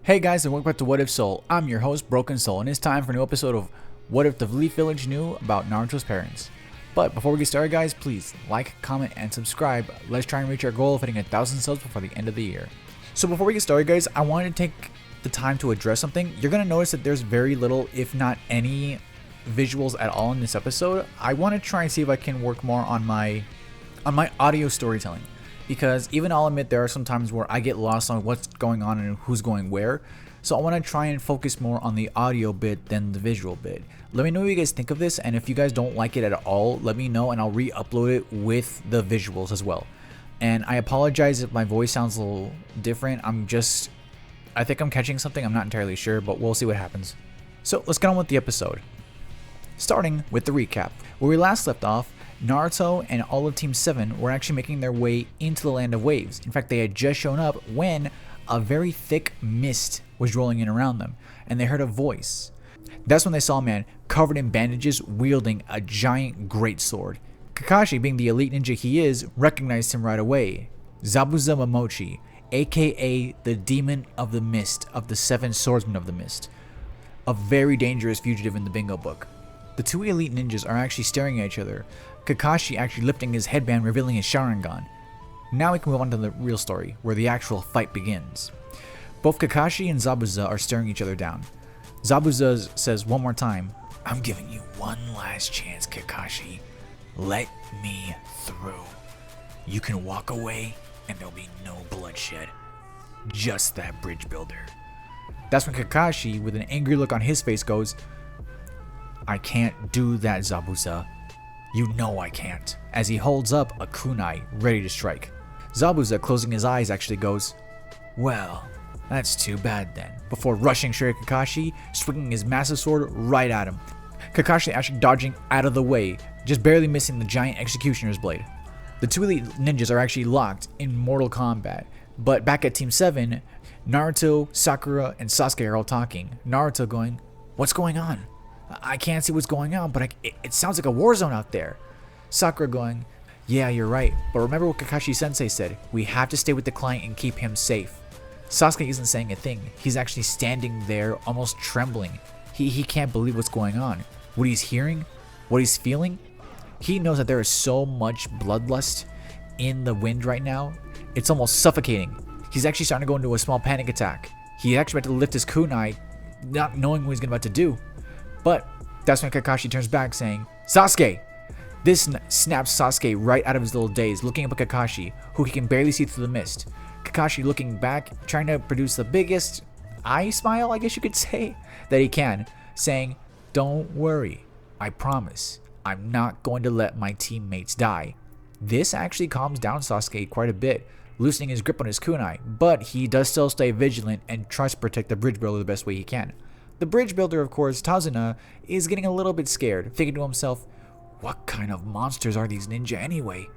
Hey guys, and welcome back to What If Soul. I'm your host, Broken Soul, and it's time for a new episode of What If the Leaf Village Knew About Naruto's Parents. But before we get started, guys, please like, comment, and subscribe. Let's try and reach our goal of hitting 1,000 subs before the end of the year. So before we get started, guys, I wanted to take the time to address something. You're going to notice that there's very little, if not any, visuals at all in this episode. I want to try and see if I can work more on my audio storytelling. Because even I'll admit there are some times where I get lost on what's going on and who's going where. So I want to try and focus more on the audio bit than the visual bit. Let me know what you guys think of this, and if you guys don't like it at all, let me know and I'll re-upload it with the visuals as well. And I apologize if my voice sounds a little different. I think I'm catching something, I'm not entirely sure, but we'll see what happens. So let's get on with the episode. Starting with the recap. Where we last left off, Naruto and all of Team 7 were actually making their way into the Land of Waves. In fact, they had just shown up when a very thick mist was rolling in around them, and they heard a voice. That's when they saw a man covered in bandages wielding a giant greatsword. Kakashi, being the elite ninja he is, recognized him right away. Zabuza Momochi, aka the Demon of the Mist of the 7 Swordsmen of the Mist. A very dangerous fugitive in the bingo book. The two elite ninjas are actually staring at each other, Kakashi actually lifting his headband, revealing his Sharingan. Now we can move on to the real story, where the actual fight begins. Both Kakashi and Zabuza are staring each other down. Zabuza says one more time, "I'm giving you one last chance, Kakashi. Let me through. You can walk away and there'll be no bloodshed. Just that bridge builder." That's when Kakashi, with an angry look on his face, goes, "I can't do that, Zabuza. You know I can't," as he holds up a kunai ready to strike. Zabuza, closing his eyes, actually goes, "Well, that's too bad then," before rushing straight at Kakashi, swinging his massive sword right at him. Kakashi actually dodging out of the way, just barely missing the giant executioner's blade. The two elite ninjas are actually locked in mortal combat, but back at Team 7, Naruto, Sakura, and Sasuke are all talking. Naruto going, "What's going on? I can't see what's going on, but it sounds like a war zone out there." Sakura going, "Yeah, you're right, but remember what Kakashi Sensei said, we have to stay with the client and keep him safe." Sasuke isn't saying a thing, he's actually standing there almost trembling. He can't believe what's going on, what he's hearing, what he's feeling. He knows that there is so much bloodlust in the wind right now, it's almost suffocating. He's actually starting to go into a small panic attack. He actually about to lift his kunai, not knowing what he's about to do. But that's when Kakashi turns back saying, "Sasuke!" This snaps Sasuke right out of his little daze, looking up at Kakashi, who he can barely see through the mist. Kakashi looking back, trying to produce the biggest eye smile, I guess you could say, that he can, saying, "Don't worry, I promise, I'm not going to let my teammates die." This actually calms down Sasuke quite a bit, loosening his grip on his kunai, but he does still stay vigilant and tries to protect the bridge builder the best way he can. The bridge builder, of course, Tazuna, is getting a little bit scared, thinking to himself, what kind of monsters are these ninja anyway?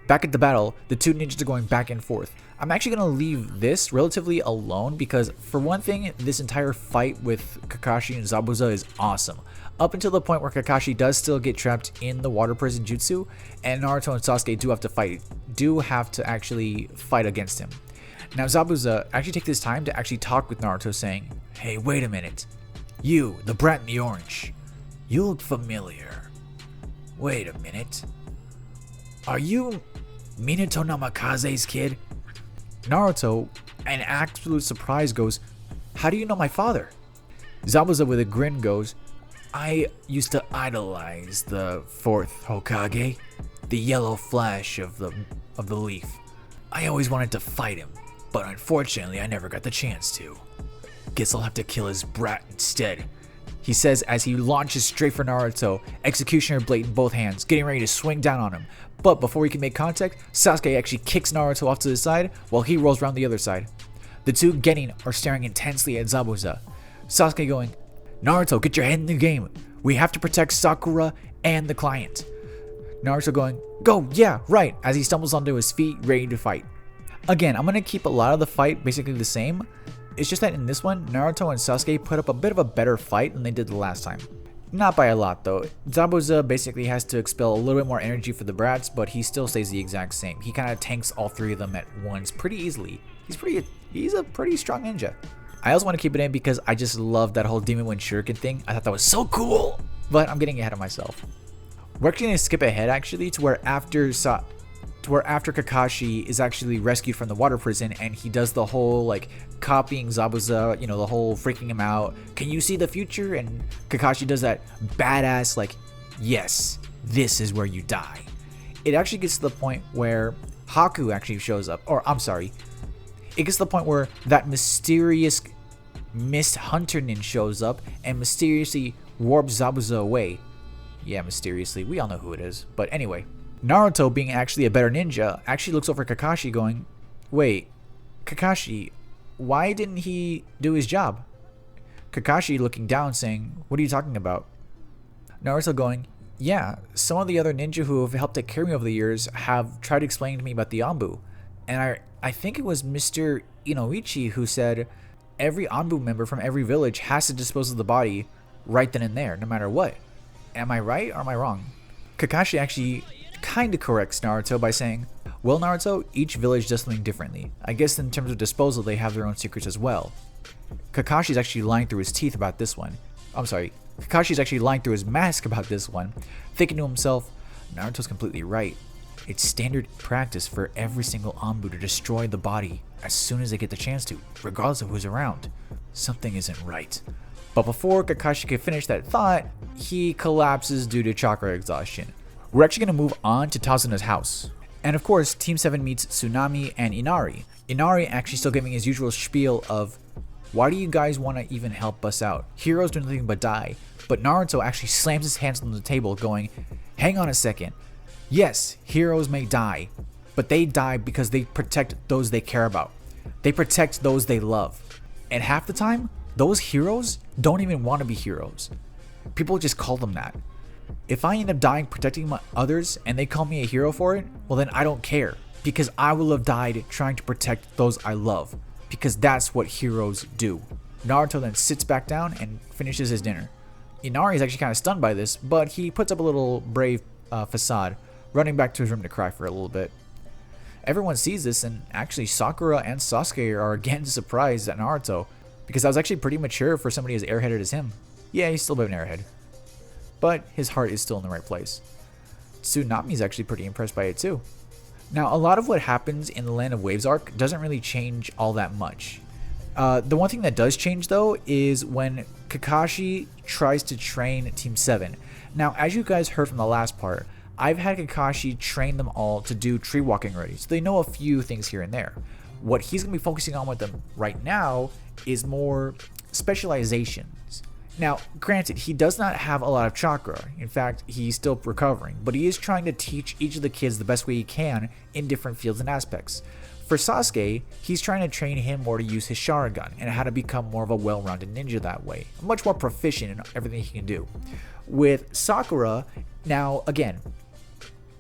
Back at the battle, the two ninjas are going back and forth. I'm actually going to leave this relatively alone because, for one thing, this entire fight with Kakashi and Zabuza is awesome. Up until the point where Kakashi does still get trapped in the water prison jutsu, and Naruto and Sasuke do have to actually fight against him. Now Zabuza actually takes this time to actually talk with Naruto, saying, "Hey, wait a minute. You, the brat in the orange, you look familiar. Wait a minute. Are you Minato Namikaze's kid?" Naruto, in absolute surprise, goes, "How do you know my father?" Zabuza, with a grin, goes, "I used to idolize the 4th Hokage, the yellow flash of the leaf. I always wanted to fight him, but unfortunately I never got the chance to. Guess I'll have to kill his brat instead," he says as he launches straight for Naruto, executioner blade in both hands, getting ready to swing down on him. But before he can make contact, Sasuke actually kicks Naruto off to the side while he rolls around the other side. The two Genin are staring intensely at Zabuza. Sasuke going, "Naruto, get your head in the game. We have to protect Sakura and the client." Naruto going, "Go, yeah, right," as he stumbles onto his feet, ready to fight. Again, I'm going to keep a lot of the fight basically the same. It's just that in this one, Naruto and Sasuke put up a bit of a better fight than they did the last time. Not by a lot though. Zabuza basically has to expel a little bit more energy for the brats, but he still stays the exact same. He kind of tanks all three of them at once pretty easily. He's a pretty strong ninja. I also want to keep it in because I just love that whole Demon Wind Shuriken thing. I thought that was so cool, but I'm getting ahead of myself. We're actually going to skip ahead actually to where after Kakashi is actually rescued from the water prison and he does the whole like copying Zabuza, you know, the whole freaking him out. Can you see the future? And Kakashi does that badass like, yes, this is where you die. It actually gets to the point where Haku actually shows up, or I'm sorry, it gets to the point where that mysterious Mist Hunter Nin shows up and mysteriously warps Zabuza away. Yeah, mysteriously, we all know who it is. But anyway, Naruto, being actually a better ninja, actually looks over Kakashi going, wait, Kakashi, why didn't he do his job? Kakashi looking down saying, what are you talking about? Naruto going, yeah, some of the other ninja who have helped take care of me over the years have tried to explain to me about the Anbu. And I think it was Mr. Inoichi who said every Anbu member from every village has to dispose of the body right then and there, no matter what. Am I right or am I wrong? Kakashi actually kind of corrects Naruto by saying, well, Naruto, each village does something differently. I guess in terms of disposal, they have their own secrets as well. Kakashi's actually lying through his teeth about this one. I'm sorry. Kakashi's actually lying through his mask about this one, thinking to himself, Naruto's completely right. It's standard practice for every single Anbu to destroy the body as soon as they get the chance to, regardless of who's around. Something isn't right. But before Kakashi could finish that thought, he collapses due to chakra exhaustion. We're actually going to move on to Tazuna's house. And of course, Team 7 meets Tsunami and Inari. Inari actually still giving his usual spiel of, why do you guys want to even help us out? Heroes do nothing but die. But Naruto actually slams his hands on the table going, hang on a second. Yes, heroes may die, but they die because they protect those they care about. They protect those they love. And half the time, those heroes don't even want to be heroes. People just call them that. If I end up dying protecting others and they call me a hero for it, well then I don't care. Because I will have died trying to protect those I love. Because that's what heroes do. Naruto then sits back down and finishes his dinner. Inari is actually kind of stunned by this, but he puts up a little brave facade, running back to his room to cry for a little bit. Everyone sees this, and actually Sakura and Sasuke are again surprised at Naruto, because that was actually pretty mature for somebody as airheaded as him. Yeah, he's still a bit of an airhead, but his heart is still in the right place. Tsunami's actually pretty impressed by it too. Now, a lot of what happens in the Land of Waves arc doesn't really change all that much. The one thing that does change though is when Kakashi tries to train Team 7. Now, as you guys heard from the last part, I've had Kakashi train them all to do tree walking already, so they know a few things here and there. What he's going to be focusing on with them right now is more specializations. Now, granted, he does not have a lot of chakra. In fact, he's still recovering, but he is trying to teach each of the kids the best way he can in different fields and aspects. For Sasuke, he's trying to train him more to use his Sharingan and how to become more of a well-rounded ninja that way, much more proficient in everything he can do. With Sakura, now again,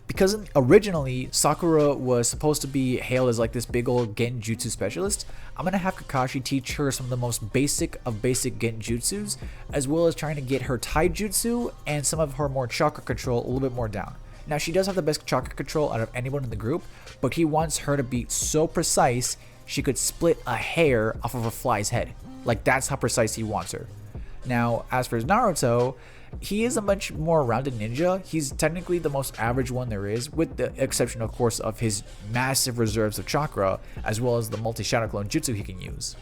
because originally Sakura was supposed to be hailed as like this big old genjutsu specialist, I'm going to have Kakashi teach her some of the most basic of basic genjutsus, as well as trying to get her taijutsu and some of her more chakra control a little bit more down. Now, she does have the best chakra control out of anyone in the group, but he wants her to be so precise she could split a hair off of a fly's head. Like, that's how precise he wants her. Now, as for Naruto, he is a much more rounded ninja. He's technically the most average one there is, with the exception, of course, of his massive reserves of chakra, as well as the multi-shadow clone jutsu he can use.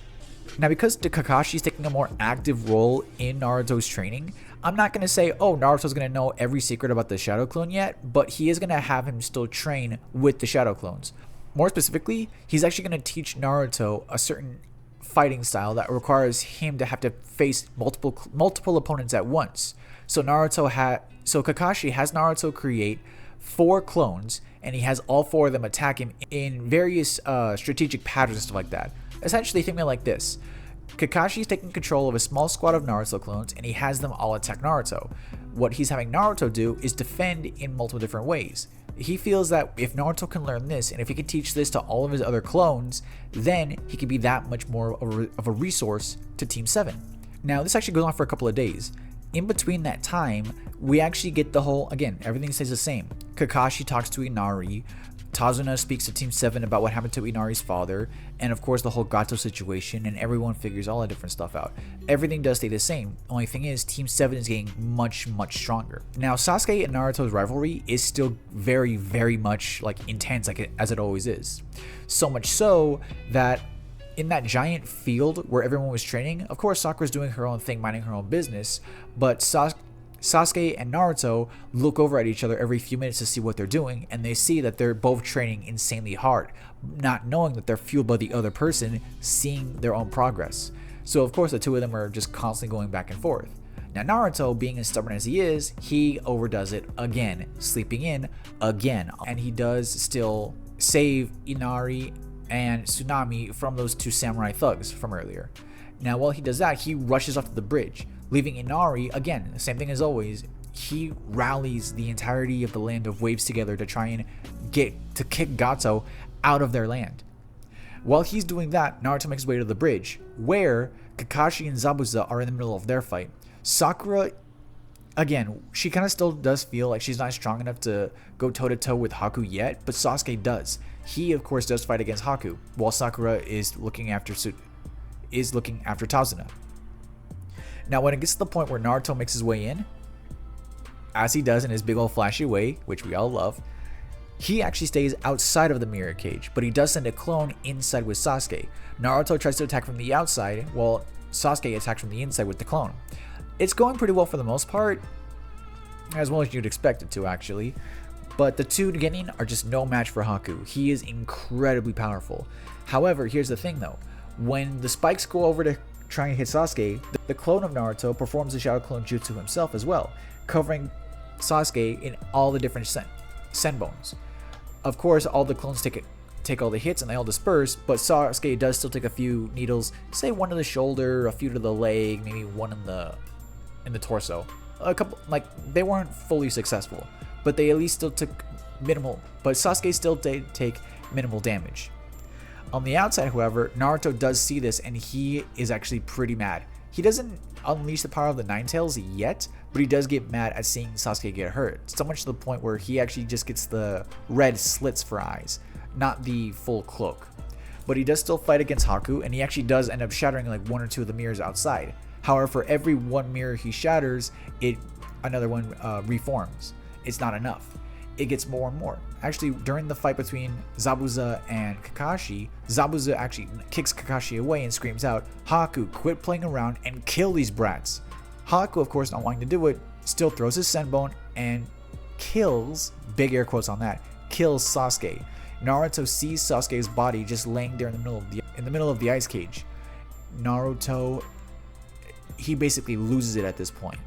Now, because Kakashi is taking a more active role in Naruto's training, I'm not going to say, oh, Naruto's going to know every secret about the shadow clone yet, but he is going to have him still train with the shadow clones. More specifically, he's actually going to teach Naruto a certain fighting style that requires him to have to face multiple opponents at once. So Kakashi has Naruto create 4 clones, and he has all 4 of them attack him in various strategic patterns and stuff like that. Essentially, think of it like this. Kakashi's taking control of a small squad of Naruto clones, and he has them all attack Naruto. What he's having Naruto do is defend in multiple different ways. He feels that if Naruto can learn this, and if he can teach this to all of his other clones, then he can be that much more of a resource to Team 7. Now, this actually goes on for a couple of days. In between that time, we actually get the whole, again, everything stays the same. Kakashi talks to Inari, Tazuna speaks to Team 7 about what happened to Inari's father, and of course the whole Gato situation, and everyone figures all the different stuff out. Everything does stay the same. Only thing is, Team 7 is getting much stronger. Now, Sasuke and Naruto's rivalry is still very much like intense, as it always is. So much so that in that giant field where everyone was training, of course Sakura's doing her own thing, minding her own business, but Sasuke and Naruto look over at each other every few minutes to see what they're doing, and they see that they're both training insanely hard, not knowing that they're fueled by the other person seeing their own progress. So of course the two of them are just constantly going back and forth. Now Naruto, being as stubborn as he is, he overdoes it again, sleeping in again, and he does still save Inari and Tsunami from those two samurai thugs from earlier. Now while he does that, he rushes off to the bridge, leaving Inari, again, the same thing as always. He rallies the entirety of the land of waves together to try and kick Gato out of their land. While he's doing that, Naruto makes his way to the bridge, where Kakashi and Zabuza are in the middle of their fight. Sakura, again, she kind of still does feel like she's not strong enough to go toe-to-toe with Haku yet, but Sasuke does. He, of course, does fight against Haku, while Sakura is looking after Tazuna. Now, when it gets to the point where Naruto makes his way in, as he does in his big old flashy way, which we all love, he actually stays outside of the mirror cage, but he does send a clone inside with Sasuke. Naruto tries to attack from the outside, while Sasuke attacks from the inside with the clone. It's going pretty well for the most part, as well as you'd expect it to, actually. But the two beginning are just no match for Haku. He is incredibly powerful. However, here's the thing though. When the spikes go over to try and hit Sasuke, the clone of Naruto performs the Shadow Clone Jutsu himself as well, covering Sasuke in all the different senbons. Of course, all the clones take all the hits and they all disperse, but Sasuke does still take a few needles, say one to the shoulder, a few to the leg, maybe one in the torso. A couple, like, they weren't fully successful, but they at least still took minimal, but Sasuke still did take minimal damage. On the outside, however, Naruto does see this and he is actually pretty mad. He doesn't unleash the power of the Nine Tails yet, but he does get mad at seeing Sasuke get hurt, so much to the point where he actually just gets the red slits for eyes, not the full cloak. But he does still fight against Haku, and he actually does end up shattering like one or two of the mirrors outside. However, for every one mirror he shatters, another one reforms. It's not enough. It gets more and more. Actually, during the fight between Zabuza and Kakashi, Zabuza actually kicks Kakashi away and screams out, "Haku, quit playing around and kill these brats." Haku, of course, not wanting to do it, still throws his senbon and kills, big air quotes on that, kills Sasuke. Naruto sees Sasuke's body just laying there in the middle of the ice cage. Naruto, he basically loses it at this point.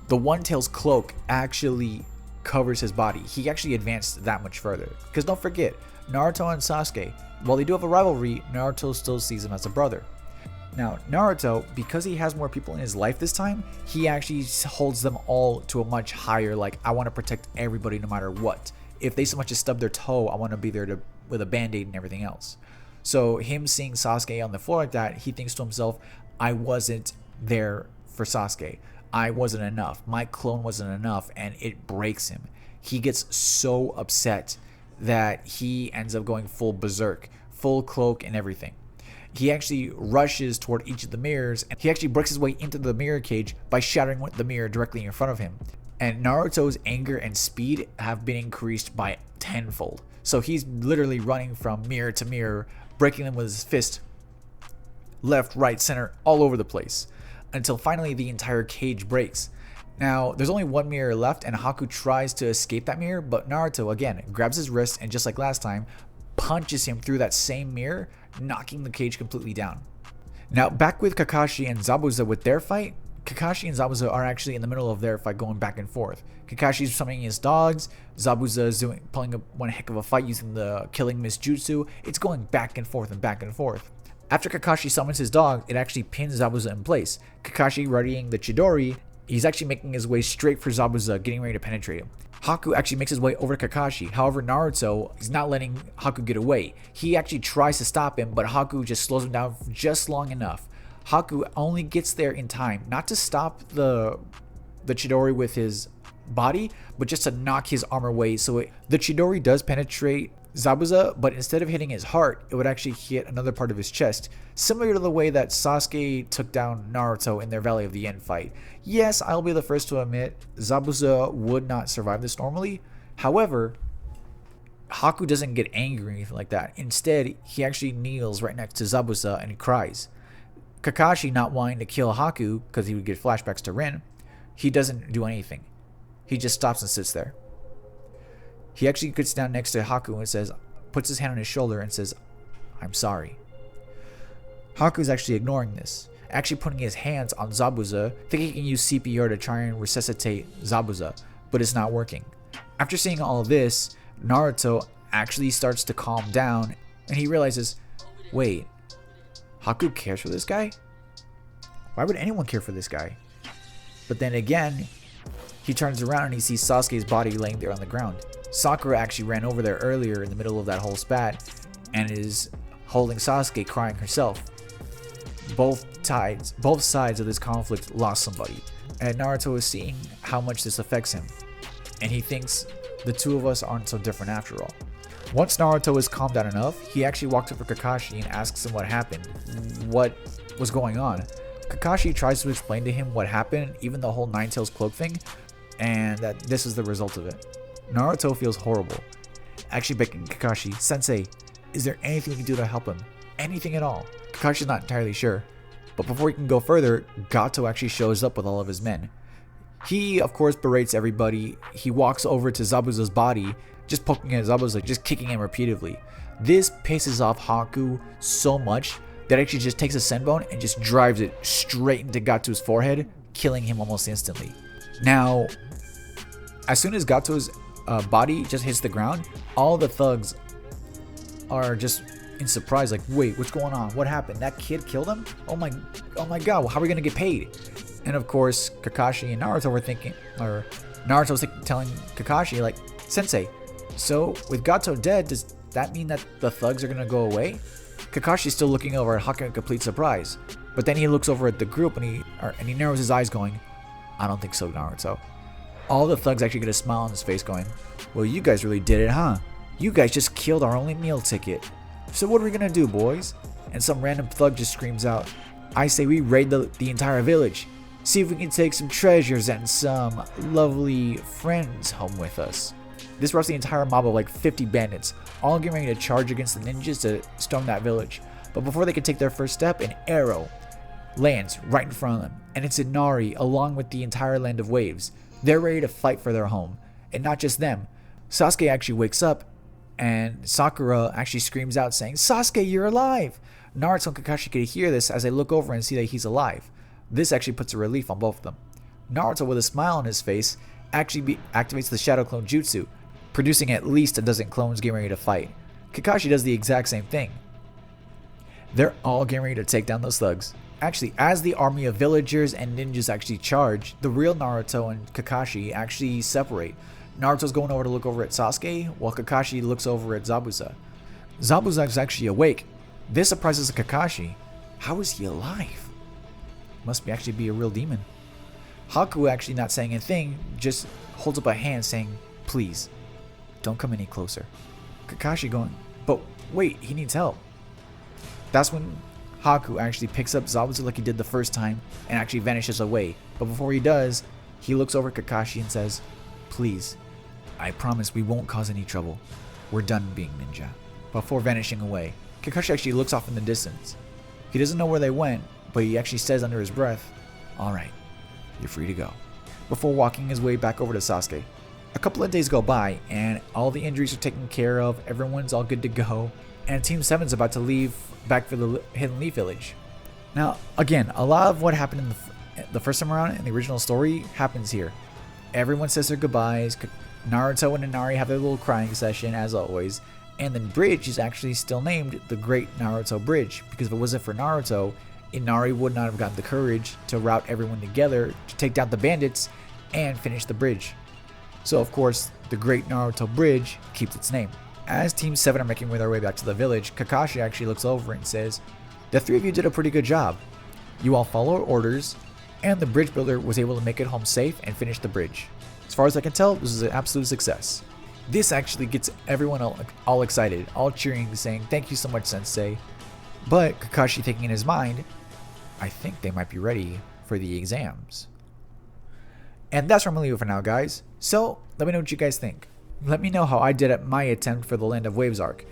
The One Tail's cloak actually covers his body. He actually advanced that much further. Because don't forget, Naruto and Sasuke, while they do have a rivalry, Naruto still sees him as a brother. Now, Naruto, because he has more people in his life this time, he actually holds them all to a much higher, like, I want to protect everybody no matter what. If they so much as stub their toe, I want to be there with a band-aid and everything else. So him seeing Sasuke on the floor like that, he thinks to himself, I wasn't there for Sasuke. I wasn't enough. My clone wasn't enough, and it breaks him. He gets so upset that he ends up going full berserk, full cloak and everything. He actually rushes toward each of the mirrors, and he actually breaks his way into the mirror cage by shattering the mirror directly in front of him. And Naruto's anger and speed have been increased by tenfold. So he's literally running from mirror to mirror, breaking them with his fist, left, right, center, all over the place, until finally the entire cage breaks. Now, there's only one mirror left, and Haku tries to escape that mirror, but Naruto, again, grabs his wrist and just like last time, punches him through that same mirror, knocking the cage completely down. Now, back with Kakashi and Zabuza with their fight, Kakashi and Zabuza are actually in the middle of their fight going back and forth. Kakashi's summoning his dogs, Zabuza is pulling up one heck of a fight using the killing mist jutsu. It's going back and forth and back and forth. After Kakashi summons his dog, it actually pins Zabuza in place. Kakashi readying the Chidori, he's actually making his way straight for Zabuza, getting ready to penetrate him. Haku actually makes his way over to Kakashi. However, Naruto is not letting Haku get away. He actually tries to stop him, but Haku just slows him down just long enough. Haku only gets there in time, not to stop the Chidori with his body, but just to knock his armor away. So the Chidori does penetrate Zabuza, but instead of hitting his heart, it would actually hit another part of his chest, similar to the way that Sasuke took down Naruto in their Valley of the End fight. Yes, I'll be the first to admit, Zabuza would not survive this normally. However, Haku doesn't get angry or anything like that. Instead, he actually kneels right next to Zabuza and he cries. Kakashi, not wanting to kill Haku because he would get flashbacks to Rin, he doesn't do anything. He just stops and sits there. He actually gets down next to Haku and says, puts his hand on his shoulder and says, "I'm sorry." Haku's actually ignoring this, actually putting his hands on Zabuza, thinking he can use CPR to try and resuscitate Zabuza, but it's not working. After seeing all of this, Naruto actually starts to calm down and he realizes, wait, Haku cares for this guy? Why would anyone care for this guy? But then again, he turns around and he sees Sasuke's body laying there on the ground. Sakura actually ran over there earlier in the middle of that whole spat and is holding Sasuke, crying herself. Both sides of this conflict lost somebody, and Naruto is seeing how much this affects him, and he thinks the two of us aren't so different after all. Once Naruto is calmed down enough, he actually walks up to Kakashi and asks him what happened, what was going on. Kakashi tries to explain to him what happened, even the whole Nine Tails cloak thing, and that this is the result of it. Naruto feels horrible, actually begging Kakashi, "Sensei, is there anything we can do to help him? Anything at all?" Kakashi's not entirely sure, but before he can go further, Gato actually shows up with all of his men. He, of course, berates everybody. He walks over to Zabuza's body, just poking at Zabuza, just kicking him repeatedly. This pisses off Haku so much that actually just takes a senbon and just drives it straight into Gato's forehead, killing him almost instantly. Now, as soon as Gato's body just hits the ground, all the thugs are just in surprise, like, wait, what's going on? What happened? That kid killed him? Oh my god, well, how are we gonna get paid? And of course, Kakashi and Naruto were thinking, or Naruto's telling Kakashi, like, "Sensei, so with Gato dead, does that mean that the thugs are gonna go away?" Kakashi's still looking over at Haku in complete surprise, but then he looks over at the group and he narrows his eyes, going, "I don't think so, Naruto." All the thugs actually get a smile on his face, going, "Well, you guys really did it, huh? You guys just killed our only meal ticket. So what are we gonna do, boys?" And some random thug just screams out, "I say we raid the entire village. See if we can take some treasures and some lovely friends home with us." This brought the entire mob of like 50 bandits, all getting ready to charge against the ninjas to storm that village. But before they could take their first step, an arrow lands right in front of them, and it's Inari along with the entire land of waves. They're ready to fight for their home, and not just them. Sasuke actually wakes up, and Sakura actually screams out saying, "Sasuke, you're alive!" Naruto and Kakashi can hear this as they look over and see that he's alive. This actually puts a relief on both of them. Naruto, with a smile on his face, actually activates the Shadow Clone Jutsu, producing at least a dozen clones getting ready to fight. Kakashi does the exact same thing. They're all getting ready to take down those thugs. Actually, as the army of villagers and ninjas actually charge, the real Naruto and Kakashi actually separate. Naruto's going over to look over at Sasuke, while Kakashi looks over at Zabuza. Zabuza is actually awake. This surprises Kakashi. How is he alive? Must actually be a real demon. Haku actually not saying anything, just holds up a hand saying, "Please, don't come any closer." Kakashi going, "But wait, he needs help." That's when Haku actually picks up Zabuza like he did the first time and actually vanishes away. But before he does, he looks over at Kakashi and says, "Please, I promise we won't cause any trouble. We're done being ninja." Before vanishing away, Kakashi actually looks off in the distance. He doesn't know where they went, but he actually says under his breath, "Alright, you're free to go," before walking his way back over to Sasuke. A couple of days go by, and all the injuries are taken care of, everyone's all good to go, and Team 7's about to leave back for the Hidden Leaf Village. Now, again, a lot of what happened in the first time around in the original story happens here. Everyone says their goodbyes, Naruto and Inari have their little crying session, as always, and the bridge is actually still named the Great Naruto Bridge, because if it wasn't for Naruto, Inari would not have gotten the courage to route everyone together to take down the bandits and finish the bridge. So of course, the Great Naruto Bridge keeps its name. As Team 7 are making their way back to the village, Kakashi actually looks over and says, "The three of you did a pretty good job. You all followed orders, and the bridge builder was able to make it home safe and finish the bridge. As far as I can tell, this is an absolute success." This actually gets everyone all excited, all cheering, saying, "Thank you so much, Sensei." But Kakashi thinking in his mind, I think they might be ready for the exams. And that's where I'm going to leave it for now, guys. So, let me know what you guys think. Let me know how I did at my attempt for the Land of Waves arc.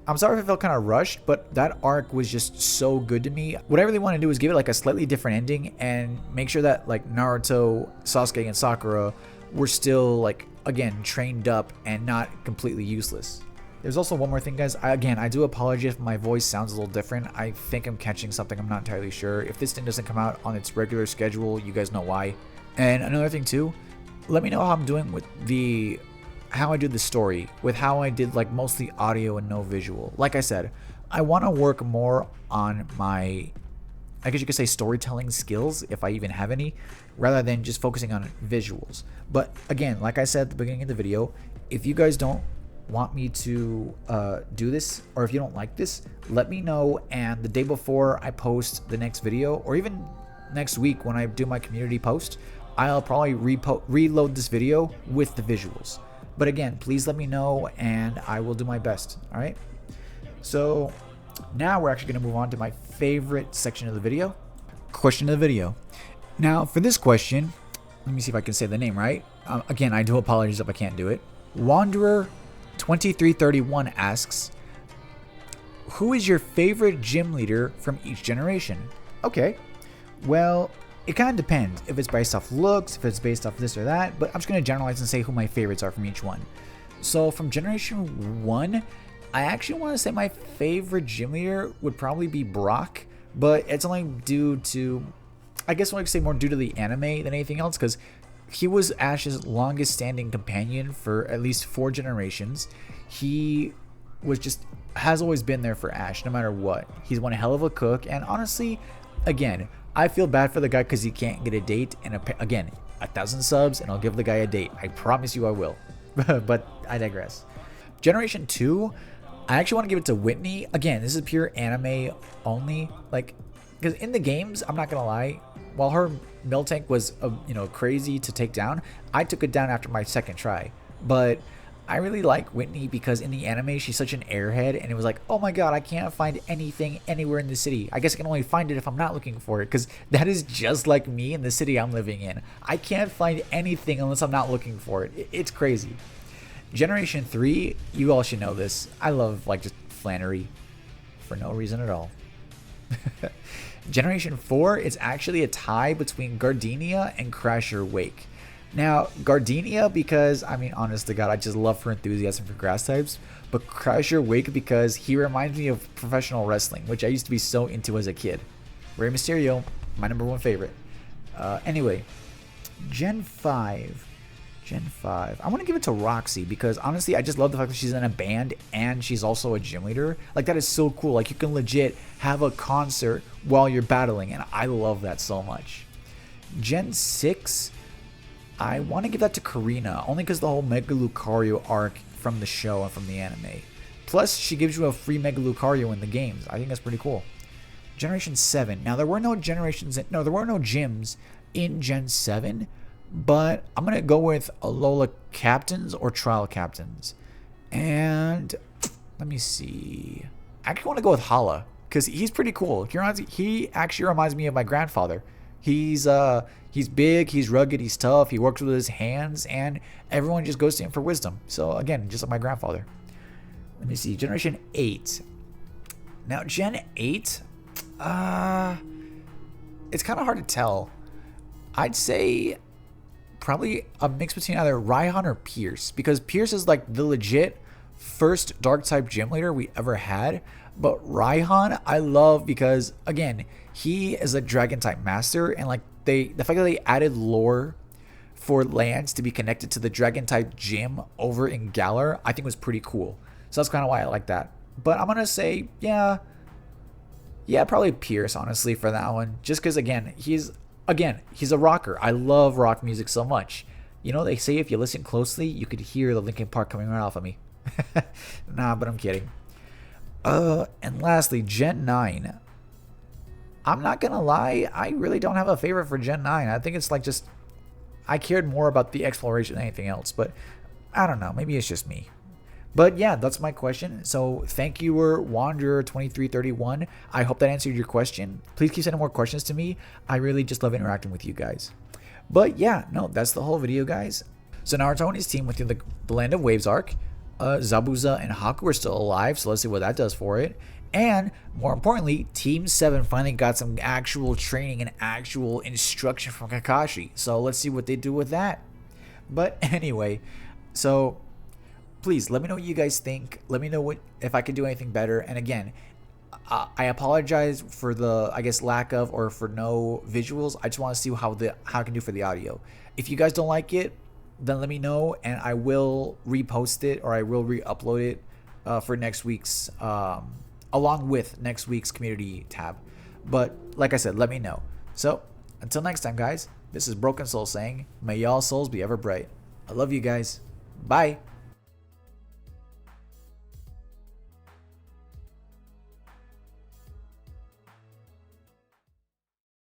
I'm sorry if I felt kind of rushed, but that arc was just so good to me. What I really want to do is give it like a slightly different ending and make sure that like Naruto, Sasuke, and Sakura were still like, again, trained up and not completely useless. There's also one more thing, guys. I do apologize if my voice sounds a little different. I think I'm catching something. I'm not entirely sure. If this thing doesn't come out on its regular schedule, you guys know why. And another thing too, let me know how I'm doing with how I do the story, with how I did like mostly audio and no visual. Like I said, I want to work more on my, I guess you could say, storytelling skills, if I even have any, rather than just focusing on visuals. But again, like I said at the beginning of the video, if you guys don't want me to do this, or if you don't like this, let me know, and the day before I post the next video, or even next week when I do my community post, I'll probably reload this video with the visuals. But again, please let me know and I will do my best. All right. So now we're actually going to move on to my favorite section of the video. Question of the video. Now for this question, let me see if I can say the name right. Again, I do apologize if I can't do it. Wanderer 2331 asks, who is your favorite gym leader from each generation? Okay. Well, it kind of depends if it's based off looks, if it's based off this or that, but I'm just going to generalize and say who my favorites are from each one. So from generation 1, I actually want to say my favorite gym leader would probably be Brock, but it's only due to, I guess I would say more due to the anime than anything else, because he was Ash's longest standing companion for at least 4 generations. He was just, has always been there for Ash no matter what. He's one hell of a cook, and honestly, again, I feel bad for the guy because he can't get a date, and again, 1,000 subs and I'll give the guy a date. I promise you I will. But I digress. Generation 2, I actually want to give it to Whitney. Again, this is pure anime only, like, because in the games, I'm not gonna lie, while her milk tank was crazy to take down, I took it down after my second try. But I really like Whitney because in the anime, she's such an airhead, and it was like, oh my god, I can't find anything anywhere in the city. I guess I can only find it if I'm not looking for it, because that is just like me in the city I'm living in. I can't find anything unless I'm not looking for it. It's crazy. Generation 3, you all should know this. I love like just Flannery for no reason at all. Generation 4, it's actually a tie between Gardenia and Crasher Wake. Now, Gardenia because, I mean, honest to God, I just love her enthusiasm for grass types. But Crasher Wake because he reminds me of professional wrestling, which I used to be so into as a kid. Rey Mysterio, my #1 favorite. Anyway, Gen 5. I want to give it to Roxy because, honestly, I just love the fact that she's in a band and she's also a gym leader. Like, that is so cool. Like, you can legit have a concert while you're battling, and I love that so much. Gen 6... I want to give that to Karina, only because the whole Mega Lucario arc from the show and from the anime. Plus, she gives you a free Mega Lucario in the games. I think that's pretty cool. Generation 7. Now, there were no gyms in Gen 7, but I'm going to go with Alola Captains or Trial Captains. And let me see. I actually want to go with Hala, because he's pretty cool. He actually reminds me of my grandfather. He's big, he's rugged, he's tough, he works with his hands, and everyone just goes to him for wisdom. So again, just like my grandfather. Let me see, Generation 8. Now, Gen 8, it's kind of hard to tell. I'd say probably a mix between either Raihan or Pierce, because Pierce is like the legit first Dark-type gym leader we ever had. But Raihan, I love because, again, he is a Dragon-type master, and like the fact that they added lore for Lance to be connected to the Dragon-type gym over in Galar, I think was pretty cool. So that's kind of why I like that. But I'm gonna say, yeah, probably Pierce, honestly, for that one, just because he's a rocker. I love rock music so much. You know, they say if you listen closely, you could hear the Linkin Park coming right off of me. Nah, but I'm kidding. And lastly, Gen 9. I'm not gonna lie, I really don't have a favorite for Gen 9. I think it's like just, I cared more about the exploration than anything else. But I don't know. Maybe it's just me. But yeah, that's my question. So thank you, Wanderer2331. I hope that answered your question. Please keep sending more questions to me. I really just love interacting with you guys. But yeah, no, that's the whole video, guys. So Naruto and his team went through the Land of Waves arc. Zabuza and Haku are still alive, so let's see what that does for it. And more importantly, Team 7 finally got some actual training and actual instruction from Kakashi. So let's see what they do with that. But anyway, so please let me know what you guys think. Let me know what if I could do anything better. And again, I apologize for the lack of or for no visuals. I just want to see how I can do for the audio. If you guys don't like it, then let me know and I will repost it or I will re-upload it for next week's along with next week's community tab. But like I said, let me know. So until next time, guys, this is Broken Soul saying, may y'all souls be ever bright. I love you guys. Bye.